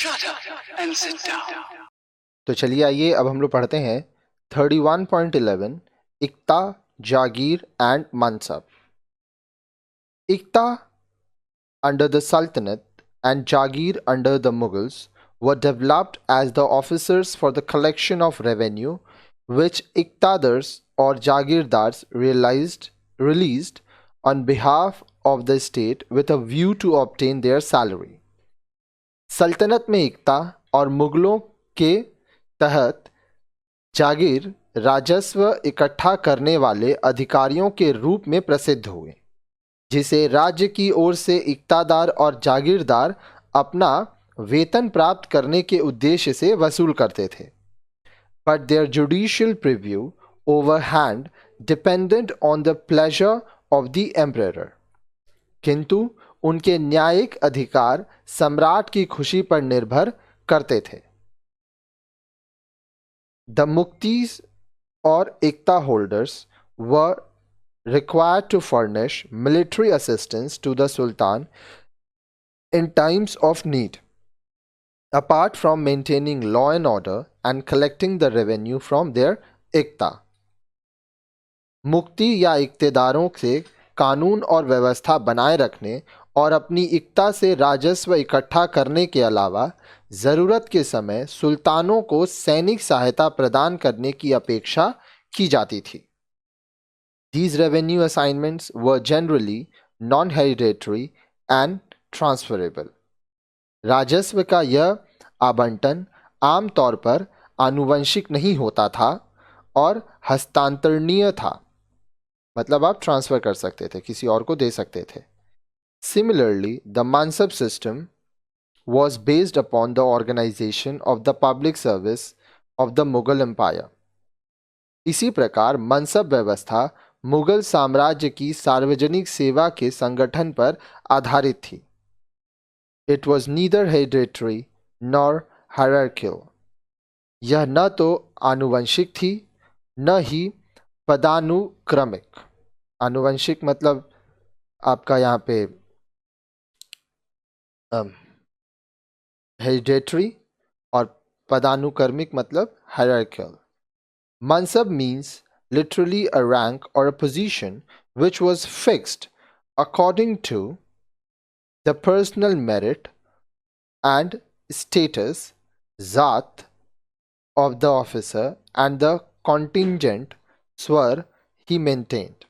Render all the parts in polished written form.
Shut up and sit down. तो चलिए आइए अब हम लोग पढ़ते हैं 31.11 इक्ता, जागीर and मनसब. इक्ता under the Sultanate and Jagir under the Mughals were developed as the officers for the collection of revenue which Iqtadars or Jagirdars released on behalf of the state with a view to obtain their salary. सल्तनत में इक्ता और मुगलों के तहत जागीर राजस्व इकट्ठा करने वाले अधिकारियों के रूप में प्रसिद्ध हुए, जिसे राज्य की ओर से इक्तादार और जागीरदार अपना वेतन प्राप्त करने के उद्देश्य से वसूल करते थे. But there judicial preview overhand dependent on the pleasure of the emperor. किंतु उनके न्यायिक अधिकार सम्राट की खुशी पर निर्भर करते थे. द मुक्तीज और iqta holders were required to furnish military assistance to the Sultan in times of need, apart from maintaining law and order and collecting the revenue from their इक्ता. मुक्ति या इक्तेदारों से कानून और व्यवस्था बनाए रखने और अपनी इक्ता से राजस्व इकट्ठा करने के अलावा ज़रूरत के समय सुल्तानों को सैनिक सहायता प्रदान करने की अपेक्षा की जाती थी. These revenue assignments were generally non-hereditary and transferable. राजस्व का यह आवंटन आमतौर पर आनुवंशिक नहीं होता था और हस्तांतरणीय था, मतलब आप ट्रांसफर कर सकते थे, किसी और को दे सकते थे. Similarly, the Mansab system was based upon the organization of the public service of the Mughal Empire. इसी प्रकार मनसब व्यवस्था मुगल साम्राज्य की सार्वजनिक सेवा के संगठन पर आधारित थी. It was neither hereditary nor hierarchical. यह न तो आनुवंशिक थी न ही पदानुक्रमिक. आनुवंशिक मतलब आपका यहाँ पे हेरिडिटरी और पदानुक्रमिक मतलब hierarchical. Mansab means literally a rank or a position which was fixed according to the personal merit and status, zat of the officer and the contingent swar he maintained.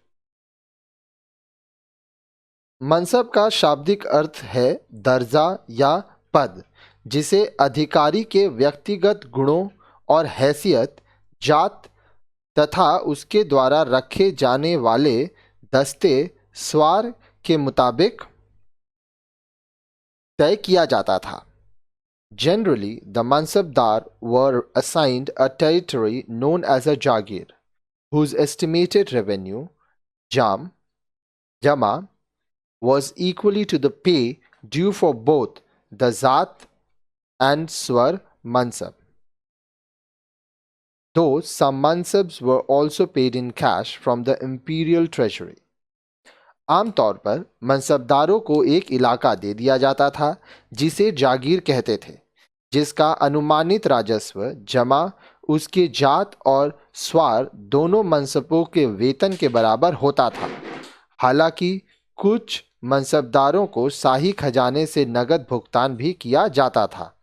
मनसब का शाब्दिक अर्थ है दर्जा या पद, जिसे अधिकारी के व्यक्तिगत गुणों और हैसियत, जात तथा उसके द्वारा रखे जाने वाले दस्ते स्वार के मुताबिक तय किया जाता था. Generally, the mansabdar were assigned a territory known as a jagir, whose estimated revenue, jama, was equally to the pay due for both the zat and swar mansab. Though some mansabs were also paid in cash from the imperial treasury. आमतौर पर मनसबदारों को एक इलाका दे दिया जाता था जिसे जागीर कहते थे, जिसका अनुमानित राजस्व जमा उसके जात और स्वार दोनों मनसबों के वेतन के बराबर होता था. हालांकि कुछ मनसबदारों को शाही खजाने से नगद भुगतान भी किया जाता था.